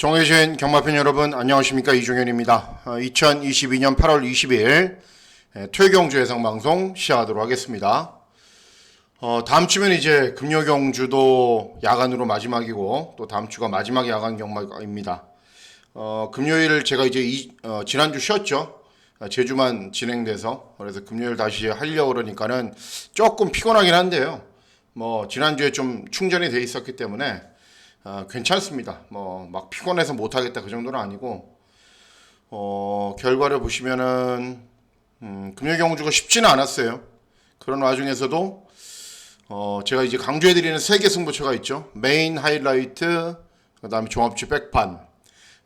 정해주신 경마팬 여러분 안녕하십니까, 이종현입니다. 2022년 8월 20일 토요경주 예상방송 시작하도록 하겠습니다. 다음 주면 이제 금요경주도 야간으로 마지막이고 또 다음 주가 마지막 야간 경마입니다. 금요일 제가 이제 지난주 쉬었죠. 제주만 진행돼서. 그래서 금요일 다시 하려고 그러니까는 조금 피곤하긴 한데요. 지난주에 좀 충전이 돼 있었기 때문에 괜찮습니다. 막 피곤해서 못하겠다 그 정도는 아니고, 결과를 보시면은 금요경주가 쉽지는 않았어요. 그런 와중에서도 제가 이제 강조해드리는 3개 승부처가 있죠. 메인, 하이라이트, 그 다음에 종합치 백판.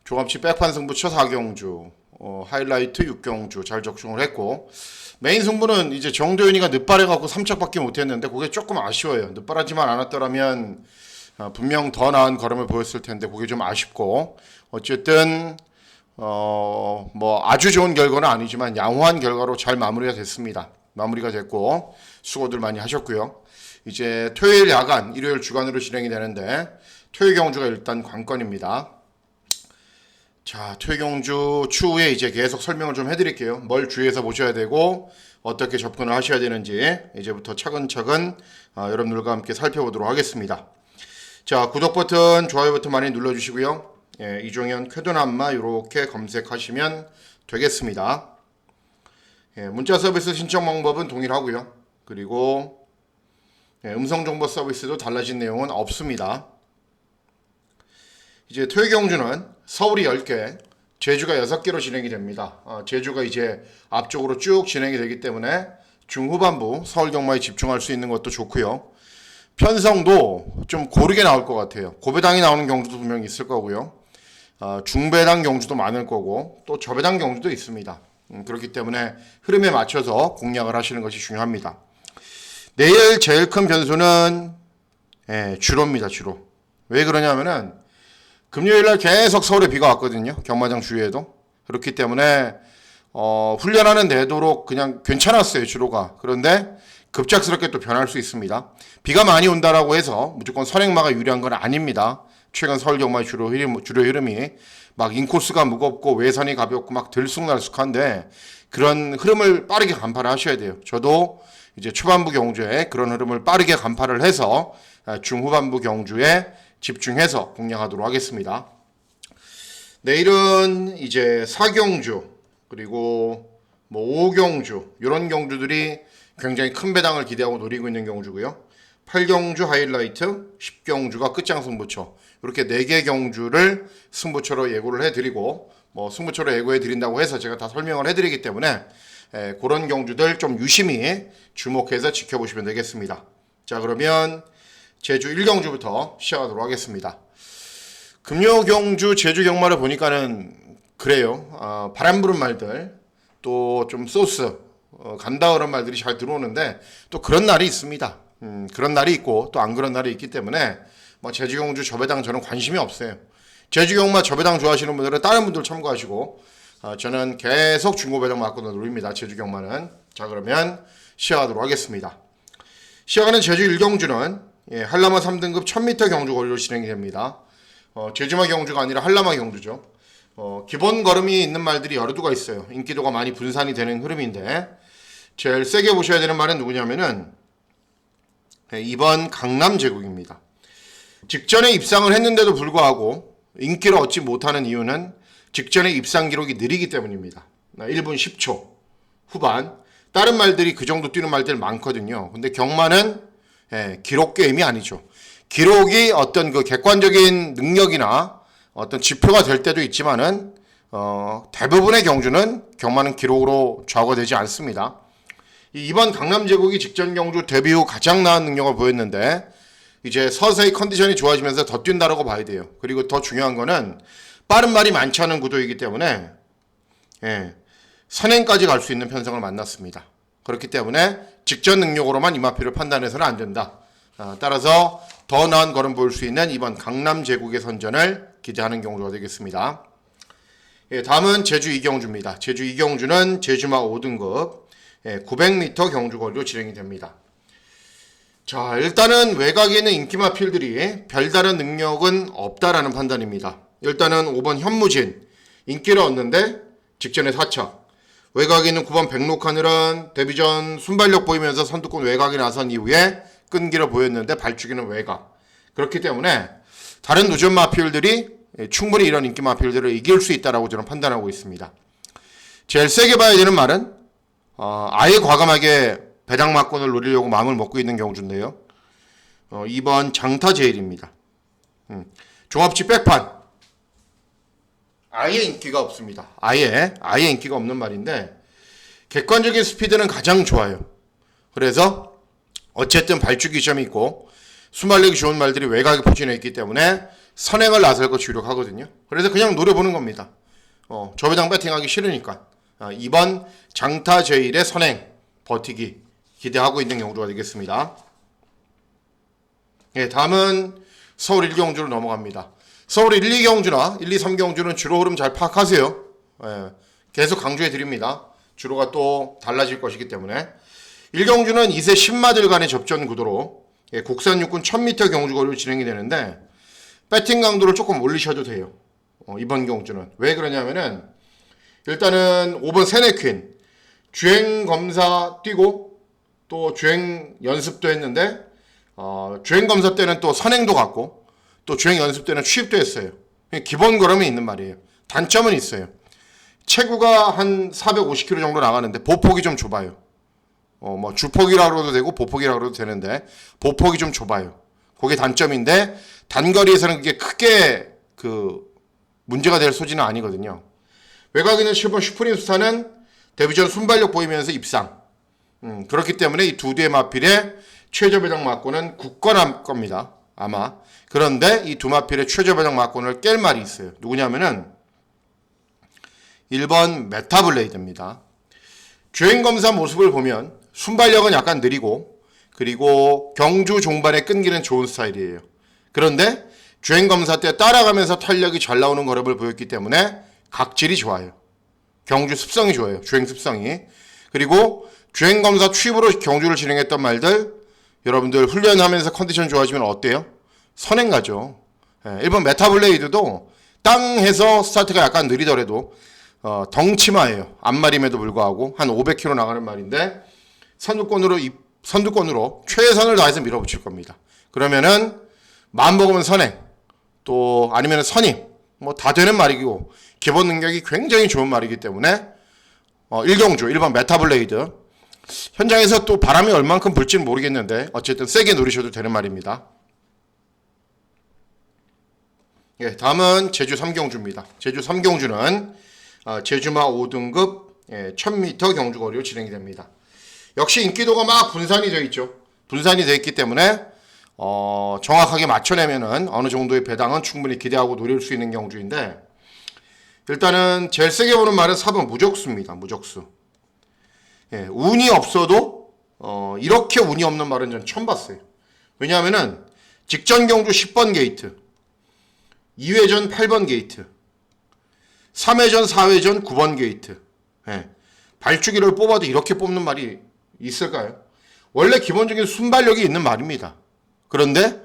종합치 백판 승부처 4경주, 하이라이트 6경주 잘 적중을 했고, 메인 승부는 이제 정도현이가 늦발해갖고 3척밖에 못했는데 그게 조금 아쉬워요. 늦발하지만 않았더라면 분명 더 나은 걸음을 보였을 텐데 그게 좀 아쉽고, 어쨌든 아주 좋은 결과는 아니지만 양호한 결과로 잘 마무리가 됐습니다. 마무리가 됐고 수고들 많이 하셨고요. 이제 토요일 야간, 일요일 주간으로 진행이 되는데 토요 경주가 일단 관건입니다. 자, 토요 경주 추후에 이제 계속 설명을 좀 해드릴게요. 뭘 주의해서 보셔야 되고 어떻게 접근을 하셔야 되는지 이제부터 차근차근 여러분들과 함께 살펴보도록 하겠습니다. 자, 구독 버튼, 좋아요 버튼 많이 눌러주시고요. 이종현 쾌도남마 이렇게 검색하시면 되겠습니다. 문자 서비스 신청 방법은 동일하고요. 그리고 음성 정보 서비스도 달라진 내용은 없습니다. 이제 토요경주는 서울이 10개, 제주가 6개로 진행이 됩니다. 제주가 이제 앞쪽으로 쭉 진행이 되기 때문에 중후반부 서울 경마에 집중할 수 있는 것도 좋고요. 편성도 좀 고르게 나올 것 같아요. 고배당이 나오는 경주도 분명히 있을 거고요. 중배당 경주도 많을 거고 또 저배당 경주도 있습니다. 그렇기 때문에 흐름에 맞춰서 공략을 하시는 것이 중요합니다. 내일 제일 큰 변수는 주로입니다. 주로. 왜 그러냐면은 금요일날 계속 서울에 비가 왔거든요. 경마장 주위에도. 그렇기 때문에 훈련하는 데도록 그냥 괜찮았어요. 주로가. 그런데 급작스럽게 또 변할 수 있습니다. 비가 많이 온다라고 해서 무조건 선행마가 유리한 건 아닙니다. 최근 서울 경마의 주로 흐름이 막 인코스가 무겁고 외선이 가볍고 막 들쑥날쑥한데 그런 흐름을 빠르게 간파를 하셔야 돼요. 저도 이제 초반부 경주에 그런 흐름을 빠르게 간파를 해서 중후반부 경주에 집중해서 공략하도록 하겠습니다. 내일은 이제 4경주 그리고 5경주 이런 경주들이 굉장히 큰 배당을 기대하고 노리고 있는 경주고요. 8경주 하이라이트, 10경주가 끝장 승부처. 이렇게 4개 경주를 승부처로 예고를 해드리고 승부처로 예고해드린다고 해서 제가 다 설명을 해드리기 때문에 그런 경주들 좀 유심히 주목해서 지켜보시면 되겠습니다. 자, 그러면 제주 1경주부터 시작하도록 하겠습니다. 금요경주 제주 경마를 보니까는 그래요. 바람 부는 말들, 또 좀 소스, 간다 그런 말들이 잘 들어오는데 또 그런 날이 있습니다. 그런 날이 있고 또 안 그런 날이 있기 때문에 제주경주 저배당 저는 관심이 없어요. 제주경마 저배당 좋아하시는 분들은 다른 분들 참고하시고 저는 계속 중고배당 맞고 노립니다. 제주경마는. 자, 그러면 시작하도록 하겠습니다. 시작하는 제주 1경주는 한라마 3등급 1000m 경주 거리로 진행이 됩니다. 제주마 경주가 아니라 한라마 경주죠. 기본 걸음이 있는 말들이 여러 두가 있어요. 인기도가 많이 분산이 되는 흐름인데 제일 세게 보셔야 되는 말은 누구냐면은 2번 강남 제국입니다. 직전에 입상을 했는데도 불구하고 인기를 얻지 못하는 이유는 직전에 입상 기록이 느리기 때문입니다. 1분 10초 후반. 다른 말들이 그 정도 뛰는 말들 많거든요. 근데 경마는 기록 게임이 아니죠. 기록이 어떤 그 객관적인 능력이나 어떤 지표가 될 때도 있지만은 대부분의 경주는 경마는 기록으로 좌우가 되지 않습니다. 이번 강남제국이 직전 경주 데뷔 후 가장 나은 능력을 보였는데 이제 서서히 컨디션이 좋아지면서 더 뛴다라고 봐야 돼요. 그리고 더 중요한 거는 빠른 말이 많지 않은 구도이기 때문에 선행까지 갈 수 있는 편성을 만났습니다. 그렇기 때문에 직전 능력으로만 이마표를 판단해서는 안 된다. 따라서 더 나은 걸음 보일 수 있는 이번 강남제국의 선전을 기대하는 경주가 되겠습니다. 다음은 제주 2경주입니다. 제주 2경주는 제주마 5등급 900m 경주 거리로 진행이 됩니다. 자, 일단은 외곽에 있는 인기마 필들이 별다른 능력은 없다라는 판단입니다. 일단은 5번 현무진 인기를 얻는데 직전에 4차. 외곽에 있는 9번 백록하늘은 데뷔 전 순발력 보이면서 선두권 외곽에 나선 이후에 끈기를 보였는데 발주기는 외곽. 그렇기 때문에 다른 누전 마필들이 충분히 이런 인기 마필들을 이길 수 있다라고 저는 판단하고 있습니다. 제일 세게 봐야 되는 말은 아예 과감하게 배당 막권을 노리려고 마음을 먹고 있는 경주인데요. 2번 장타제일입니다. 종합지 백판 아예 인기가 없습니다. 아예 인기가 없는 말인데 객관적인 스피드는 가장 좋아요. 그래서 어쨌든 발주기 점이 있고 순발력이 좋은 말들이 외곽에 포진해 있기 때문에 선행을 나설 거 주력하거든요. 그래서 그냥 노려보는 겁니다. 저배당 배팅하기 싫으니까 2번 장타제일의 선행 버티기 기대하고 있는 경주가 되겠습니다. 예, 다음은 서울 1경주로 넘어갑니다. 서울 1, 2경주나 1, 2, 3경주는 주로 흐름 잘 파악하세요. 예, 계속 강조해 드립니다. 주로가 또 달라질 것이기 때문에 1경주는 2세 10마들 간의 접전 구도로 국산 육군 1000m 경주거리로 진행이 되는데 배팅 강도를 조금 올리셔도 돼요. 이번 경주는 왜 그러냐면은 일단은 5번 세네퀸 주행 검사 뛰고 또 주행 연습도 했는데 주행 검사 때는 또 선행도 갔고 또 주행 연습 때는 취입도 했어요. 기본 걸음이 있는 말이에요. 단점은 있어요. 체구가 한 450km 정도 나가는데 보폭이 좀 좁아요. 뭐 주폭이라고 해도 되고 보폭이라고 해도 되는데 보폭이 좀 좁아요. 그게 단점인데 단거리에서는 그게 크게 문제가 될 소지는 아니거든요. 외곽에 있는 7번 슈프림 스타는 데뷔전 순발력 보이면서 입상. 그렇기 때문에 이 두 대의 마필의 최저 배당 막고는 굳건할 겁니다. 아마. 그런데 이 두 마필의 최저 배당 막고를 깰 말이 있어요. 누구냐면은 1번 메타블레이드입니다. 주행 검사 모습을 보면 순발력은 약간 느리고 그리고 경주 종반에 끈기는 좋은 스타일이에요. 그런데 주행 검사 때 따라가면서 탄력이 잘 나오는 걸음을 보였기 때문에 각질이 좋아요. 경주 습성이 좋아요. 주행 습성이. 그리고 주행 검사 취입으로 경주를 진행했던 말들 여러분들 훈련하면서 컨디션 좋아지면 어때요? 선행 가죠. 1번 메타블레이드도 땅에서 스타트가 약간 느리더라도 덩치마예요. 앞말임에도 불구하고 한 500km 나가는 말인데 선두권으로 최선을 다해서 밀어붙일 겁니다. 그러면은 마음 먹으면 선행 또 아니면 선임 뭐 다 되는 말이고 기본 능력이 굉장히 좋은 말이기 때문에 1경주 1번 메타블레이드 현장에서 또 바람이 얼만큼 불지는 모르겠는데 어쨌든 세게 노리셔도 되는 말입니다. 예, 다음은 제주 3경주입니다. 제주 3경주는 제주마 5등급 1000m 경주거리로 진행이 됩니다. 역시 인기도가 막 분산이 되어 있죠. 분산이 되어 있기 때문에 정확하게 맞춰내면은 어느 정도의 배당은 충분히 기대하고 노릴 수 있는 경주인데 일단은 제일 세게 보는 말은 4번 무적수입니다. 무적수. 예, 운이 없어도 이렇게 운이 없는 말은 전 처음 봤어요. 왜냐하면은 직전 경주 10번 게이트 2회전 8번 게이트 3회전 4회전 9번 게이트 예, 발주기를 뽑아도 이렇게 뽑는 말이 있을까요? 원래 기본적인 순발력이 있는 말입니다. 그런데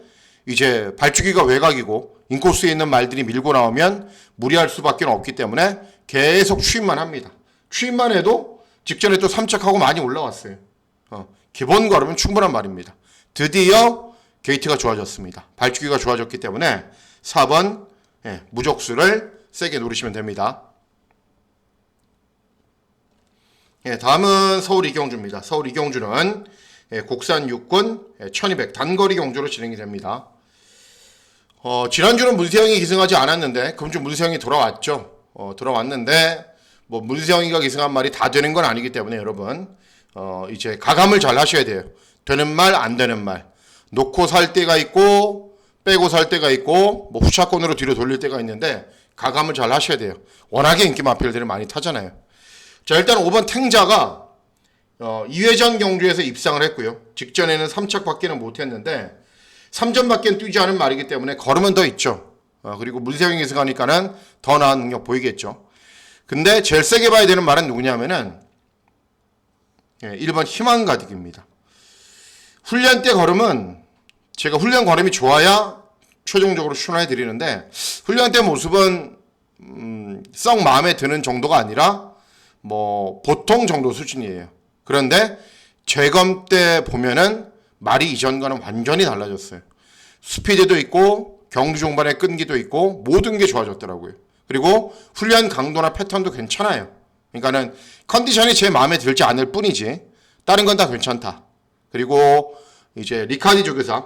이제 발주기가 외곽이고 인코스에 있는 말들이 밀고 나오면 무리할 수밖에 없기 때문에 계속 추입만 합니다. 추입만 해도 직전에 또 3착하고 많이 올라왔어요. 기본 걸음은 충분한 말입니다. 드디어 게이트가 좋아졌습니다. 발주기가 좋아졌기 때문에 4번 무적수를 세게 노리시면 됩니다. 다음은 서울 이경주입니다. 서울 이경주는 국산 육군 1200 단거리 경주로 진행이 됩니다. 지난주는 문세영이 기승하지 않았는데 금주 문세영이 돌아왔죠. 돌아왔는데 뭐 문세영이가 기승한 말이 다 되는 건 아니기 때문에 여러분 이제 가감을 잘 하셔야 돼요. 되는 말 안 되는 말 놓고 살 때가 있고 빼고 살 때가 있고 뭐 후차권으로 뒤로 돌릴 때가 있는데 가감을 잘 하셔야 돼요. 워낙에 인기 마필들이 많이 타잖아요. 자, 일단 5번 탱자가 2회전 경주에서 입상을 했고요. 직전에는 3착밖에는 못했는데 3전밖에 뛰지 않은 말이기 때문에 걸음은 더 있죠. 그리고 문세영이 기승하니까는 더 나은 능력 보이겠죠. 근데 제일 세게 봐야 되는 말은 누구냐면은 1번 희망가득입니다. 훈련 때 걸음은 제가 훈련 걸음이 좋아야 최종적으로 추천해 드리는데 훈련 때 모습은 썩 마음에 드는 정도가 아니라 뭐 보통 정도 수준이에요. 그런데 재검 때 보면은 말이 이전과는 완전히 달라졌어요. 스피드도 있고 경주 종반의 끈기도 있고 모든 게 좋아졌더라고요. 그리고 훈련 강도나 패턴도 괜찮아요. 그러니까는 컨디션이 제 마음에 들지 않을 뿐이지 다른 건 다 괜찮다. 그리고 이제 리카디 조교사,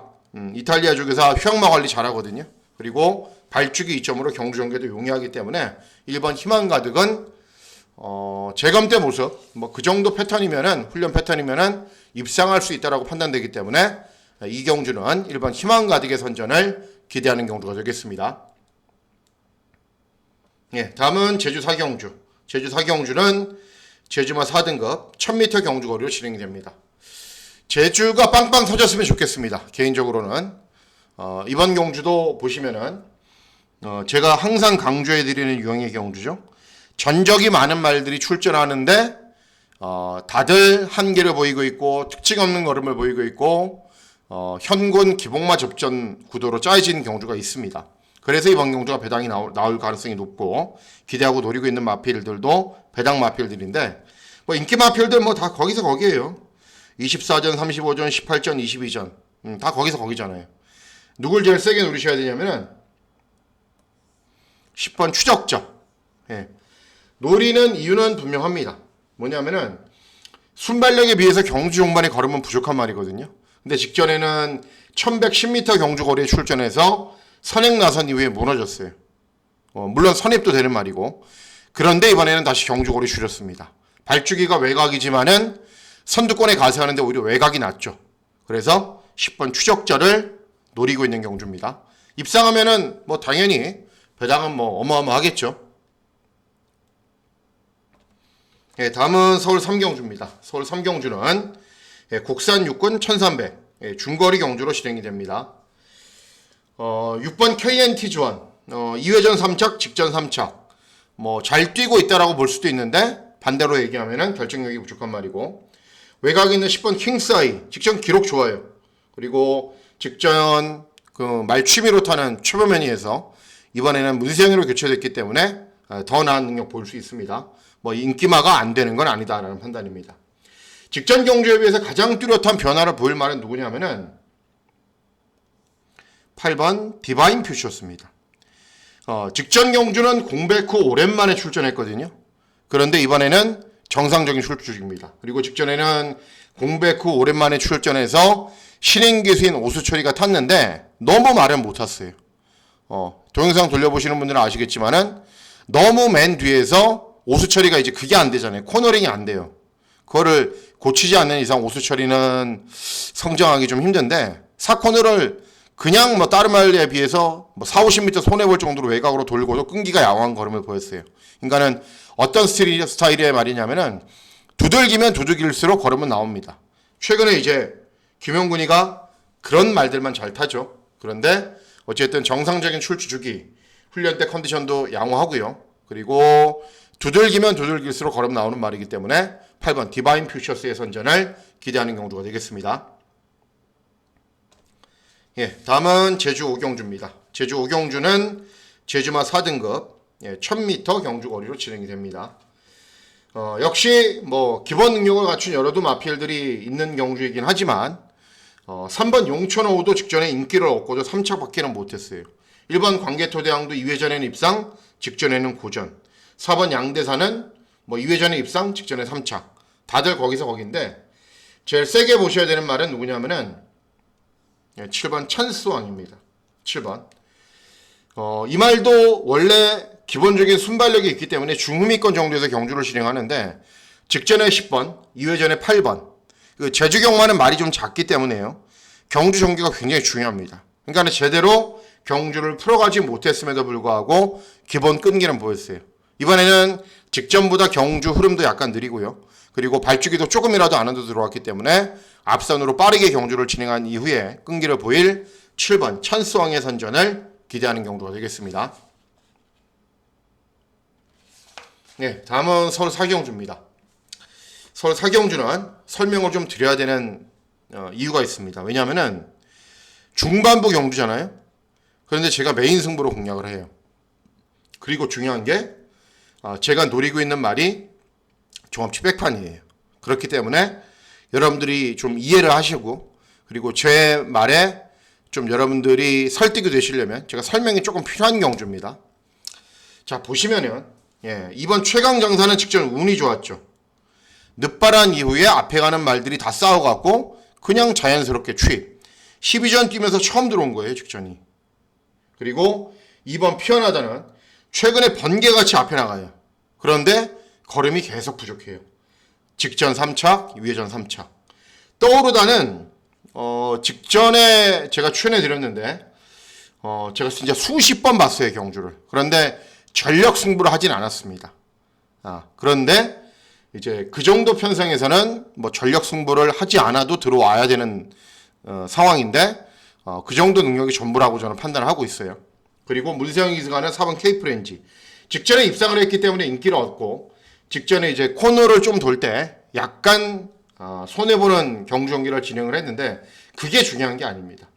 이탈리아 조교사 휴양마 관리 잘하거든요. 그리고 발주기 이점으로 경주 전개도 용이하기 때문에 1번 희망 가득은 재검 때 모습 뭐 그 정도 패턴이면은 훈련 패턴이면은 입상할 수 있다라고 판단되기 때문에 이 경주는 1번 희망 가득의 선전을 기대하는 경주가 되겠습니다. 예, 다음은 제주 4경주. 제주 4경주는 제주마 4등급 1000m 경주 거리로 진행이 됩니다. 제주가 빵빵 터졌으면 좋겠습니다. 개인적으로는 이번 경주도 보시면은 제가 항상 강조해드리는 유형의 경주죠. 전적이 많은 말들이 출전하는데 다들 한계를 보이고 있고 특징 없는 걸음을 보이고 있고 현군 기복마 접전 구도로 짜여진 경주가 있습니다. 그래서 이번 경주가 배당이 나올 가능성이 높고 기대하고 노리고 있는 마필들도 배당 마필들인데 뭐 인기 마필들 뭐 다 거기서 거기에요. 24전, 35전, 18전, 22전 다 거기서 거기잖아요. 누굴 제일 세게 노리셔야 되냐면은 10번 추적자. 예. 노리는 이유는 분명합니다. 뭐냐면은 순발력에 비해서 경주 종반의 걸음은 부족한 말이거든요. 근데 직전에는 1110m 경주 거리에 출전해서 선행 나선 이후에 무너졌어요. 물론 선입도 되는 말이고. 그런데 이번에는 다시 경주 거리 줄였습니다. 발주기가 외곽이지만은 선두권에 가세하는데 오히려 외곽이 낫죠. 그래서 10번 추적자를 노리고 있는 경주입니다. 입상하면은 뭐 당연히 배당은 뭐 어마어마하겠죠. 예, 다음은 서울 3경주입니다. 서울 3경주는 국산 육군 1300 중거리 경주로 진행이 됩니다. 6번 KNT 주원 2회전 3착 직전 3착 뭐 잘 뛰고 있다라고 볼 수도 있는데 반대로 얘기하면은 결정력이 부족한 말이고 외곽에 있는 10번 킹스아이 직전 기록 좋아요. 그리고 직전 그 말취미로 타는 최보면이에서 이번에는 문세영으로 교체됐기 때문에 더 나은 능력 보일 수 있습니다. 뭐 인기마가 안 되는 건 아니다라는 판단입니다. 직전 경주에 비해서 가장 뚜렷한 변화를 보일 말은 누구냐면은 8번 디바인 퓨처스입니다. 직전 경주는 공백 후 오랜만에 출전했거든요. 그런데 이번에는 정상적인 출주입니다. 그리고 직전에는 공백 후 오랜만에 출전해서 신인 기수인 오수철이가 탔는데 너무 말은 못 탔어요. 동영상 돌려보시는 분들은 아시겠지만은 너무 맨 뒤에서 오수철이가 이제 그게 안 되잖아요. 코너링이 안 돼요. 그거를 고치지 않는 이상 오수철이는 성장하기 좀 힘든데 4코너를 그냥 뭐 다른 말에 비해서 뭐 4, 50m 손해볼 정도로 외곽으로 돌고도 끈기가 양호한 걸음을 보였어요. 그러니까는 어떤 스타일의 말이냐면은 두들기면 두들길수록 걸음은 나옵니다. 최근에 이제 김용군이가 그런 말들만 잘 타죠. 그런데 어쨌든 정상적인 출주 주기, 훈련 때 컨디션도 양호하고요. 그리고 두들기면 두들길수록 걸음 나오는 말이기 때문에 8번 디바인 퓨처스의 선전을 기대하는 경주가 되겠습니다. 예, 다음은 제주 5경주입니다. 제주 5경주는 제주마 4등급 1000m 경주 거리로 진행이 됩니다. 역시 뭐 기본 능력을 갖춘 여러도 마필들이 있는 경주이긴 하지만 3번 용천호도 직전에 인기를 얻고도 3착밖에는 못했어요. 1번 광개토대왕도 2회전에는 입상, 직전에는 고전. 4번 양대사는 뭐 2회전에 입상, 직전에 3착. 다들 거기서 거긴데 제일 세게 보셔야 되는 말은 누구냐면은 7번 찬스왕입니다. 7번. 이 말도 원래 기본적인 순발력이 있기 때문에 중후미권 정도에서 경주를 진행하는데 직전에 10번, 2회전에 8번. 그 제주경마는 말이 좀 작기 때문에요. 경주 전개가 굉장히 중요합니다. 그러니까 제대로 경주를 풀어가지 못했음에도 불구하고 기본 끈기는 보였어요. 이번에는 직전보다 경주 흐름도 약간 느리고요. 그리고 발주기도 조금이라도 안으로 들어왔기 때문에 앞선으로 빠르게 경주를 진행한 이후에 끈기를 보일 7번 찬스왕의 선전을 기대하는 경주가 되겠습니다. 네, 다음은 서울 4경주입니다. 서울 4경주는 설명을 좀 드려야 되는 이유가 있습니다. 왜냐하면은 중반부 경주잖아요. 그런데 제가 메인 승부로 공략을 해요. 그리고 중요한 게 제가 노리고 있는 말이 종합치 백판이에요. 그렇기 때문에 여러분들이 좀 이해를 하시고 그리고 제 말에 좀 여러분들이 설득이 되시려면 제가 설명이 조금 필요한 경주입니다. 자, 보시면은 이번 최강 장사는 직전 운이 좋았죠. 늦바란 이후에 앞에 가는 말들이 다 싸워갖고 그냥 자연스럽게 추입. 12전 뛰면서 처음 들어온 거예요, 직전이. 그리고 이번 피어나다는 최근에 번개같이 앞에 나가요. 그런데 걸음이 계속 부족해요. 직전 3착, 2회전 3착. 떠오르다는 직전에 제가 출연해 드렸는데 제가 진짜 수십 번 봤어요, 경주를. 그런데 전력 승부를 하진 않았습니다. 그런데 이제 그 정도 편성에서는 뭐 전력 승부를 하지 않아도 들어와야 되는 상황인데 그 정도 능력이 전부라고 저는 판단을 하고 있어요. 그리고 문세영 이승환은 4번 K프렌지. 직전에 입상을 했기 때문에 인기를 얻고 직전에 이제 코너를 좀 돌 때 약간 손해보는 경주 경기를 진행을 했는데 그게 중요한 게 아닙니다.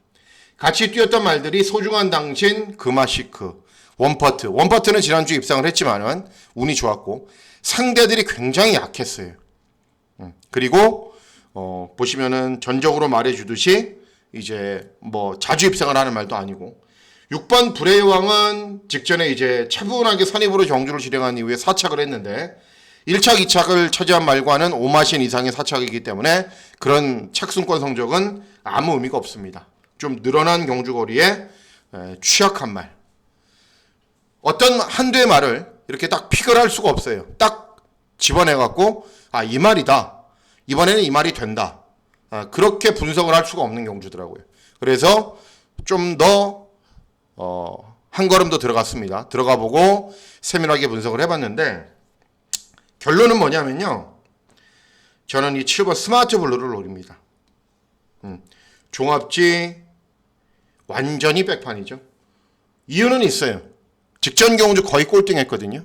같이 뛰었던 말들이 소중한 당신, 금화시크, 원퍼트. 원퍼트는 지난주 입상을 했지만은 운이 좋았고 상대들이 굉장히 약했어요. 그리고 보시면은 전적으로 말해주듯이 이제 뭐 자주 입상을 하는 말도 아니고 6번 불의 왕은 직전에 이제 차분하게 선입으로 경주를 진행한 이후에 4착을 했는데 1착, 2착을 차지한 말과는 5마신 이상의 4착이기 때문에 그런 착순권 성적은 아무 의미가 없습니다. 좀 늘어난 경주거리에 취약한 말. 어떤 한두의 말을 이렇게 딱 픽을 할 수가 없어요. 딱 집어내갖고 이 말이다. 이번에는 이 말이 된다. 그렇게 분석을 할 수가 없는 경주더라고요. 그래서 좀 더 한 걸음 더 들어갔습니다. 들어가 보고 세밀하게 분석을 해봤는데 결론은 뭐냐면요. 저는 이 7번 스마트 블루를 노립니다. 종합지 완전히 백판이죠. 이유는 있어요. 직전 경주 거의 꼴등했거든요.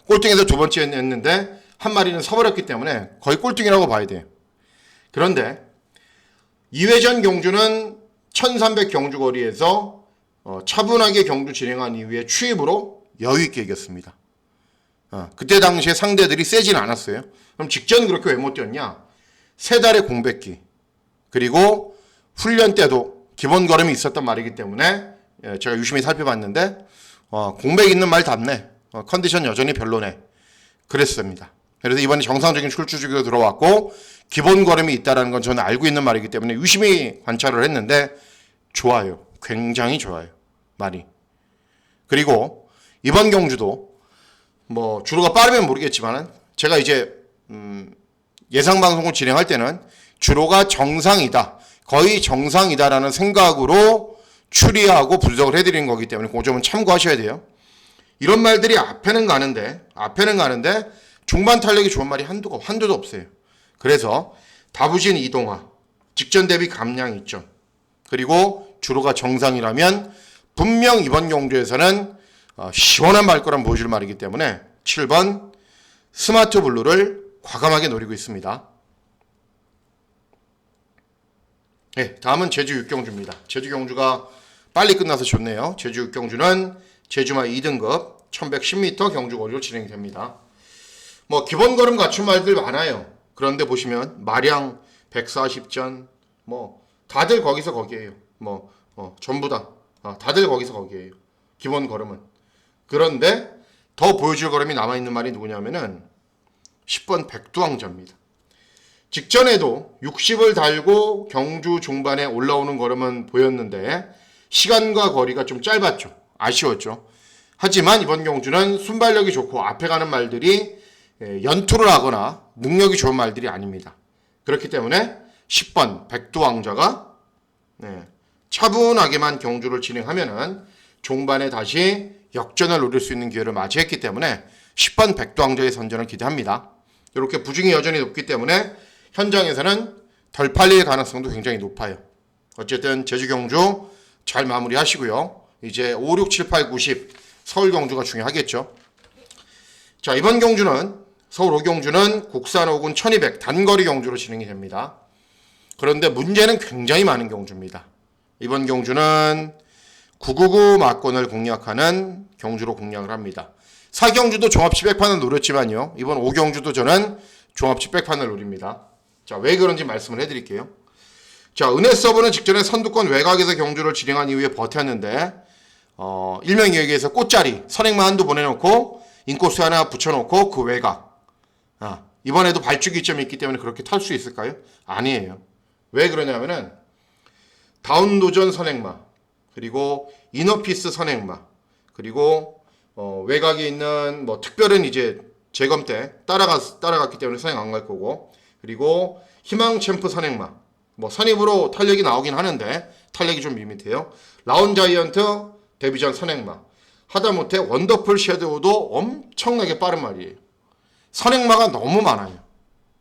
꼴등에서 두 번째 했는데 한 마리는 서버렸기 때문에 거의 꼴등이라고 봐야 돼요. 그런데 2회전 경주는 1300 경주 거리에서 차분하게 경주 진행한 이후에 추입으로 여유있게 이겼습니다. 그때 당시에 상대들이 세진 않았어요. 그럼 직전 그렇게 왜 못 뛰었냐? 세 달의 공백기 그리고 훈련 때도 기본 걸음이 있었단 말이기 때문에 제가 유심히 살펴봤는데 공백 있는 말 답네. 컨디션 여전히 별로네. 그랬습니다. 그래서 이번에 정상적인 출주 주기로 들어왔고 기본 걸음이 있다는 건 저는 알고 있는 말이기 때문에 유심히 관찰을 했는데 좋아요. 굉장히 좋아요. 말이. 그리고 이번 경주도 뭐 주로가 빠르면 모르겠지만 제가 이제 예상 방송을 진행할 때는 주로가 정상이다. 거의 정상이다라는 생각으로 추리하고 분석을 해드리는 거기 때문에 그 점은 참고하셔야 돼요. 이런 말들이 앞에는 가는데 중반 탄력이 좋은 말이 한두도 없어요. 그래서 다부진 이동화, 직전 대비 감량 있죠. 그리고 주로가 정상이라면 분명 이번 경주에서는 시원한 발걸음 보여줄 말이기 때문에 7번 스마트 블루를 과감하게 노리고 있습니다. 네, 다음은 제주 6경주입니다. 제주 경주가 빨리 끝나서 좋네요. 제주 6경주는 제주마 2등급 1110m 경주 거리로 진행이 됩니다. 뭐 기본 걸음 갖춘 말들 많아요. 그런데 보시면 마량 140전 뭐 다들 거기서 거기에요. 전부 다 다들 거기서 거기에요. 기본 걸음은. 그런데 더 보여줄 걸음이 남아있는 말이 누구냐면은 10번 백두왕자입니다. 직전에도 60을 달고 경주 중반에 올라오는 걸음은 보였는데 시간과 거리가 좀 짧았죠. 아쉬웠죠. 하지만 이번 경주는 순발력이 좋고 앞에 가는 말들이 연투를 하거나 능력이 좋은 말들이 아닙니다. 그렇기 때문에 10번 백두왕자가 차분하게만 경주를 진행하면은 종반에 다시 역전을 노릴 수 있는 기회를 맞이했기 때문에 10번 백두왕자의 선전을 기대합니다. 이렇게 부중이 여전히 높기 때문에 현장에서는 덜 팔릴 가능성도 굉장히 높아요. 어쨌든 제주 경주 잘 마무리하시고요. 이제 5, 6, 7, 8, 90 서울 경주가 중요하겠죠. 자, 이번 경주는 서울 5경주는 국산 5군 1200 단거리 경주로 진행이 됩니다. 그런데 문제는 굉장히 많은 경주입니다. 이번 경주는 999 막권을 공략하는 경주로 공략을 합니다. 4경주도 종합치 백판을 노렸지만요. 이번 5경주도 저는 종합치 백판을 노립니다. 자, 왜 그런지 말씀을 해드릴게요. 자, 은혜 서브는 직전에 선두권 외곽에서 경주를 진행한 이후에 버텼는데 일명 얘기해서 꽃자리 선행만 한두 보내놓고 인코스 하나 붙여놓고 그 외곽 이번에도 발주기점이 있기 때문에 그렇게 탈 수 있을까요? 아니에요. 왜 그러냐면은 다운도전 선행마 그리고 이너피스 선행마 그리고 외곽에 있는 뭐 특별은 이제 재검 때 따라갔기 때문에 선행 안 갈 거고 그리고 희망 챔프 선행마 뭐 선입으로 탄력이 나오긴 하는데 탄력이 좀 밋밋해요. 라운 자이언트 데뷔전 선행마 하다못해 원더풀 섀도우도 엄청나게 빠른 말이에요. 선행마가 너무 많아요.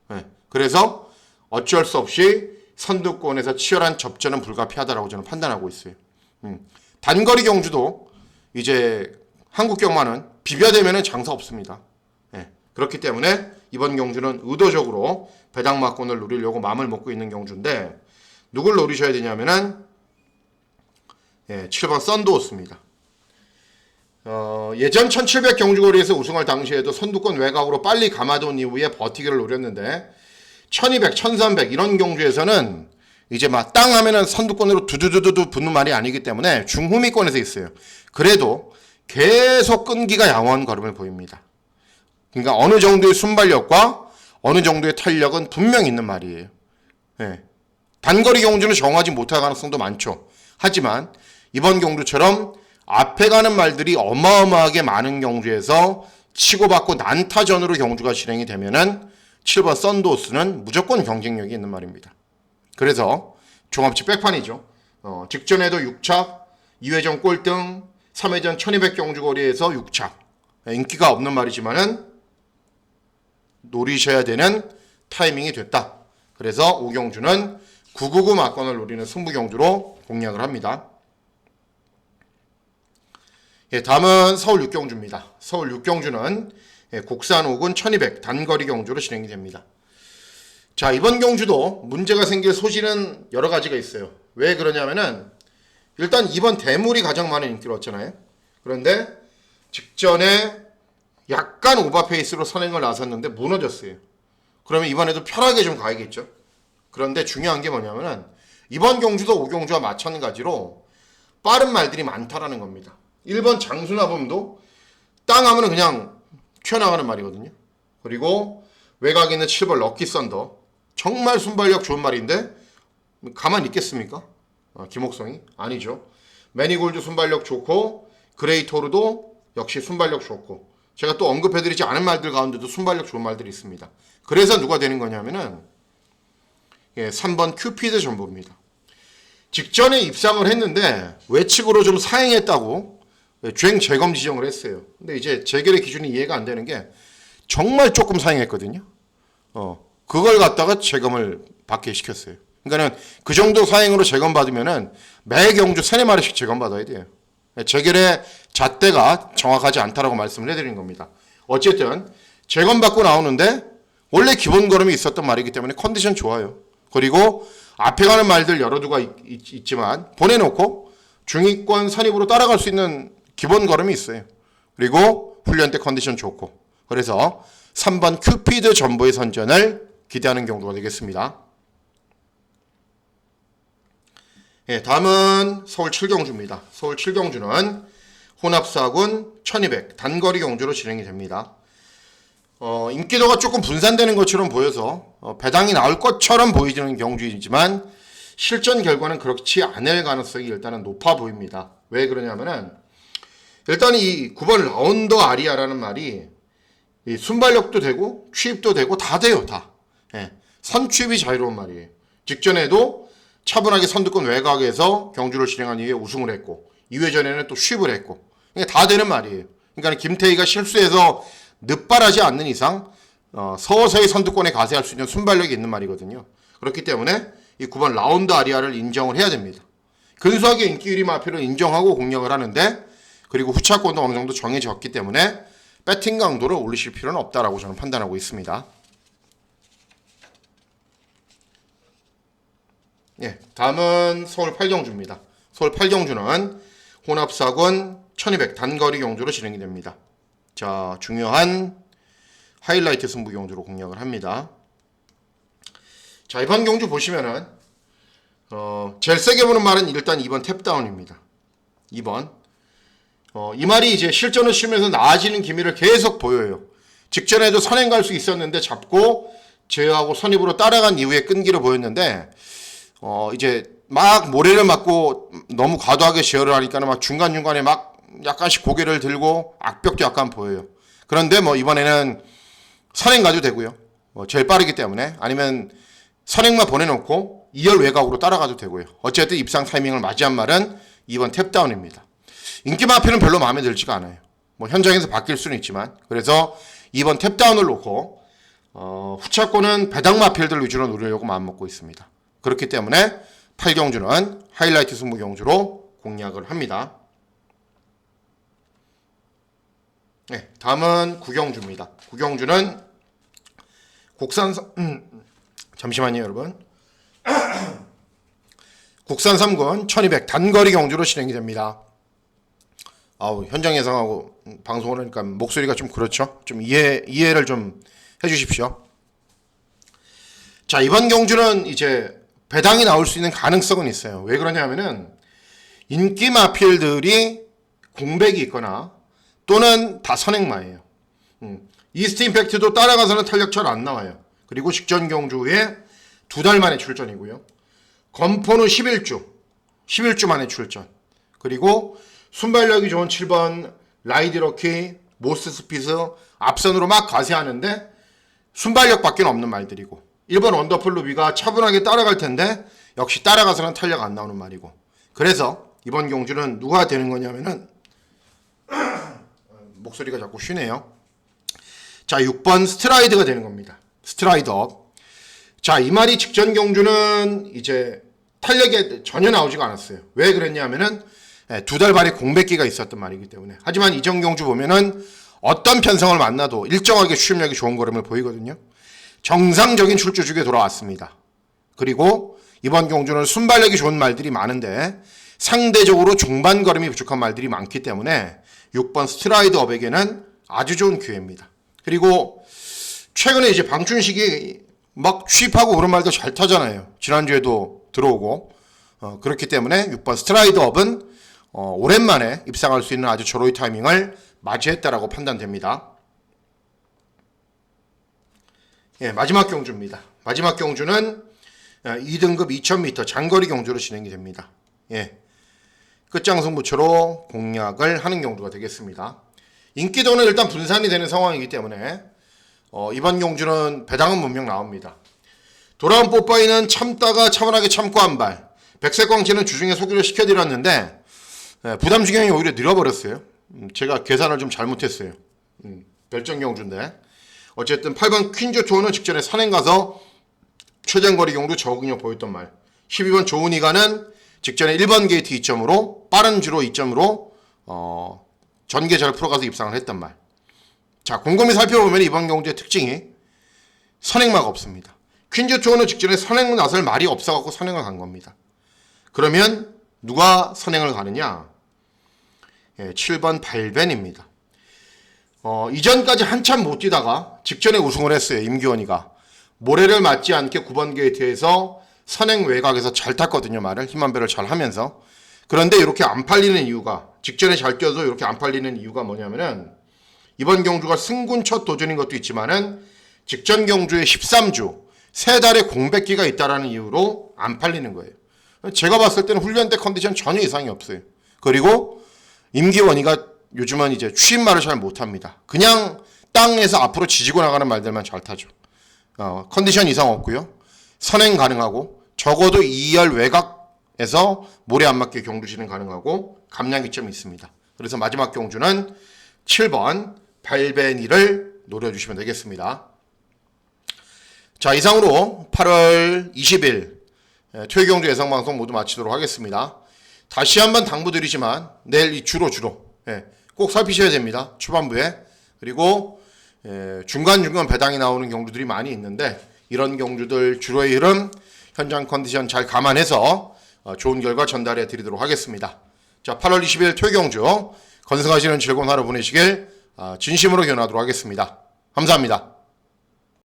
네. 그래서 어쩔 수 없이 선두권에서 치열한 접전은 불가피하다라고 저는 판단하고 있어요. 단거리 경주도 이제 한국 경마는 비벼대면은 장사 없습니다. 네. 그렇기 때문에 이번 경주는 의도적으로 배당막권을 노리려고 마음을 먹고 있는 경주인데 누굴 노리셔야 되냐면은 7번 썬도스입니다. 예전 1700 경주거리에서 우승할 당시에도 선두권 외곽으로 빨리 감아둔 이후에 버티기를 노렸는데 1200, 1300 이런 경주에서는 이제 막 땅 하면은 선두권으로 두두두두 붙는 말이 아니기 때문에 중후미권에서 있어요. 그래도 계속 끈기가 양호한 걸음을 보입니다. 그러니까 어느 정도의 순발력과 어느 정도의 탄력은 분명히 있는 말이에요. 네. 단거리 경주는 정하지 못할 가능성도 많죠. 하지만 이번 경주처럼 앞에 가는 말들이 어마어마하게 많은 경주에서 치고받고 난타전으로 경주가 진행이 되면은 7번 썬도스는 무조건 경쟁력이 있는 말입니다. 그래서 종합치 백판이죠. 직전에도 6착, 2회전 꼴등, 3회전 1200 경주거리에서 6착. 인기가 없는 말이지만은 노리셔야 되는 타이밍이 됐다. 그래서 5경주는 999 막권을 노리는 승부경주로 공략을 합니다. 다음은 서울 6경주입니다. 서울 6경주는 국산 5군 1200 단거리 경주로 진행이 됩니다. 자, 이번 경주도 문제가 생길 소지는 여러 가지가 있어요. 왜 그러냐면은 일단 이번 대물이 가장 많은 인기를 얻잖아요. 그런데 직전에 약간 오버페이스로 선행을 나섰는데 무너졌어요. 그러면 이번에도 편하게 좀 가야겠죠. 그런데 중요한 게 뭐냐면은 이번 경주도 5경주와 마찬가지로 빠른 말들이 많다라는 겁니다. 1번 장수나범도 땅 하면은 그냥 튀어나가는 말이거든요. 그리고 외곽에 있는 7번 럭키 썬더 정말 순발력 좋은 말인데 가만히 있겠습니까? 김옥성이? 아니죠. 매니골드 순발력 좋고 그레이토르도 역시 순발력 좋고 제가 또 언급해드리지 않은 말들 가운데도 순발력 좋은 말들이 있습니다. 그래서 누가 되는 거냐면은 3번 큐피드 전보입니다. 직전에 입상을 했는데 외측으로 좀 사행했다고 주행 재검 지정을 했어요. 근데 이제 재결의 기준이 이해가 안 되는 게 정말 조금 사행했거든요. 그걸 갖다가 재검을 받게 시켰어요. 그러니까는 그 정도 사행으로 재검 받으면은 매 경주 3-4마리씩 재검 받아야 돼요. 재결의 잣대가 정확하지 않다라고 말씀을 해드린 겁니다. 어쨌든 재검 받고 나오는데 원래 기본 걸음이 있었던 말이기 때문에 컨디션 좋아요. 그리고 앞에 가는 말들 여러 두가 있지만 보내놓고 중위권 선입으로 따라갈 수 있는 기본 걸음이 있어요. 그리고 훈련 때 컨디션 좋고 그래서 3번 큐피드 전보의 선전을 기대하는 경우가 되겠습니다. 다음은 서울 7경주입니다. 서울 7경주는 혼합사군 1200 단거리 경주로 진행이 됩니다. 인기도가 조금 분산되는 것처럼 보여서 배당이 나올 것처럼 보이는 경주이지만 실전 결과는 그렇지 않을 가능성이 일단은 높아 보입니다. 왜 그러냐면은 일단 이 9번 라운더 아리아라는 말이 이 순발력도 되고 취입도 되고 다 돼요. 다. 선취입이 자유로운 말이에요. 직전에도 차분하게 선두권 외곽에서 경주를 진행한 이후에 우승을 했고 2회전에는 또 취입을 했고 다 되는 말이에요. 그러니까 김태희가 실수해서 늦발하지 않는 이상 서서히 선두권에 가세할 수 있는 순발력이 있는 말이거든요. 그렇기 때문에 이 9번 라운드 아리아를 인정을 해야 됩니다. 근소하게 인기 1위 마표를 인정하고 공략을 하는데 그리고 후차권도 어느 정도 정해졌기 때문에 배팅 강도를 올리실 필요는 없다라고 저는 판단하고 있습니다. 다음은 서울 8경주입니다. 서울 8경주는 혼합사군 1200 단거리 경주로 진행이 됩니다. 자, 중요한 하이라이트 승부 경주로 공략을 합니다. 자, 이번 경주 보시면은 제일 세게 보는 말은 일단 2번 탭다운입니다. 2번 이 말이 이제 실전을 치면서 나아지는 기미를 계속 보여요. 직전에도 선행 갈 수 있었는데 잡고 제어하고 선입으로 따라간 이후에 끈기를 보였는데 이제 막 모래를 맞고 너무 과도하게 제어를 하니까는 막 중간중간에 막 약간씩 고개를 들고 악벽도 약간 보여요. 그런데 뭐 이번에는 선행 가도 되고요. 제일 빠르기 때문에 아니면 선행만 보내놓고 2열 외곽으로 따라가도 되고요. 어쨌든 입상 타이밍을 맞이한 말은 2번 탭다운입니다. 인기 마필은 별로 마음에 들지가 않아요. 뭐 현장에서 바뀔 수는 있지만 그래서 2번 탭다운을 놓고 후차권은 배당 마필들 위주로 노리려고 마음먹고 있습니다. 그렇기 때문에 8경주는 하이라이트 승부 경주로 공략을 합니다. 네, 다음은 9경주입니다. 9경주는 국산 잠시만요, 여러분. 국산 3군 1200 단거리 경주로 진행이 됩니다. 현장 예상하고 방송을 하니까 목소리가 좀 그렇죠. 좀 이해를 좀 해주십시오. 자, 이번 경주는 이제 배당이 나올 수 있는 가능성은 있어요. 왜 그러냐면은 인기 마필들이 공백이 있거나 또는 다 선행마예요. 이스트 임팩트도 따라가서는 탄력 잘 안 나와요. 그리고 직전 경주 후에 2달 만에 출전이고요. 건포는 11주 만에 출전. 그리고 순발력이 좋은 7번 라이드러키, 모스 스피스 앞선으로 막 가세하는데 순발력밖에 없는 말들이고 1번 원더풀 루비가 차분하게 따라갈 텐데 역시 따라가서는 탄력 안 나오는 말이고 그래서 이번 경주는 누가 되는 거냐면은 목소리가 자꾸 쉬네요. 자, 6번 스트라이드가 되는 겁니다. 스트라이드업. 자, 이 말이 직전 경주는 이제 탄력이 전혀 나오지가 않았어요. 왜 그랬냐면은 2달 반의 공백기가 있었던 말이기 때문에. 하지만 이전 경주 보면은 어떤 편성을 만나도 일정하게 추임력이 좋은 걸음을 보이거든요. 정상적인 출주주기에 돌아왔습니다. 그리고 이번 경주는 순발력이 좋은 말들이 많은데 상대적으로 중반 걸음이 부족한 말들이 많기 때문에 6번 스트라이드업에게는 아주 좋은 기회입니다. 그리고 최근에 이제 방춘식이 막 취입하고 그런 말도 잘 타잖아요. 지난주에도 들어오고 그렇기 때문에 6번 스트라이드업은 오랜만에 입상할 수 있는 아주 절호의 타이밍을 맞이했다라고 판단됩니다. 예, 마지막 경주입니다. 마지막 경주는 2등급 2000m 장거리 경주로 진행이 됩니다. 예, 끝장승부처로 공략을 하는 경주가 되겠습니다. 인기도는 일단 분산이 되는 상황이기 때문에 이번 경주는 배당은 분명 나옵니다. 돌아온 뽀빠이는 참다가 차분하게 참고 한 발. 백색광채는 주중에 소개를 시켜드렸는데 부담 지경이 오히려 늘어버렸어요. 제가 계산을 좀 잘못했어요. 별정 경주인데 어쨌든 8번 퀸즈 투어는 직전에 산행 가서 최장거리 경주 적응력 보였던 말. 12번 조은이가는 직전에 1번 게이트 2점으로 빠른 주로 2점으로 전개 잘 풀어가서 입상을 했단 말. 자, 곰곰이 살펴보면 이번 경주의 특징이 선행마가 없습니다. 퀸즈 투어는 직전에 선행 나설 말이 없어갖고 선행을 간 겁니다. 그러면 누가 선행을 가느냐? 예, 7번 발벤입니다. 이전까지 한참 못 뛰다가 직전에 우승을 했어요. 임기원이가. 모래를 맞지 않게 9번 게이트에서 선행 외곽에서 잘 탔거든요. 말을 힘한 배를 잘 하면서. 그런데 이렇게 안 팔리는 이유가 직전에 잘 뛰어도 이렇게 안 팔리는 이유가 뭐냐면은 이번 경주가 승군 첫 도전인 것도 있지만은 직전 경주의 13주 3달의 공백기가 있다라는 이유로 안 팔리는 거예요. 제가 봤을 때는 훈련 때 컨디션 전혀 이상이 없어요. 그리고 임기원이가 요즘은 이제 취임말을 잘 못합니다. 그냥 땅에서 앞으로 지지고 나가는 말들만 잘 타죠. 컨디션 이상 없고요. 선행 가능하고 적어도 2열 외곽에서 모래 안 맞게 경주 진행 가능하고 감량기점이 있습니다. 그래서 마지막 경주는 7번 발베니를 노려주시면 되겠습니다. 자, 이상으로 8월 20일 토요경주 예상방송 모두 마치도록 하겠습니다. 다시 한번 당부드리지만 내일 이 주로 꼭 살피셔야 됩니다. 초반부에. 그리고 중간중간 배당이 나오는 경주들이 많이 있는데 이런 경주들 주로의 흐름, 현장 컨디션 잘 감안해서 좋은 결과 전달해 드리도록 하겠습니다. 자, 8월 20일 토요경주 건승하시는 즐거운 하루 보내시길 진심으로 기원하도록 하겠습니다. 감사합니다.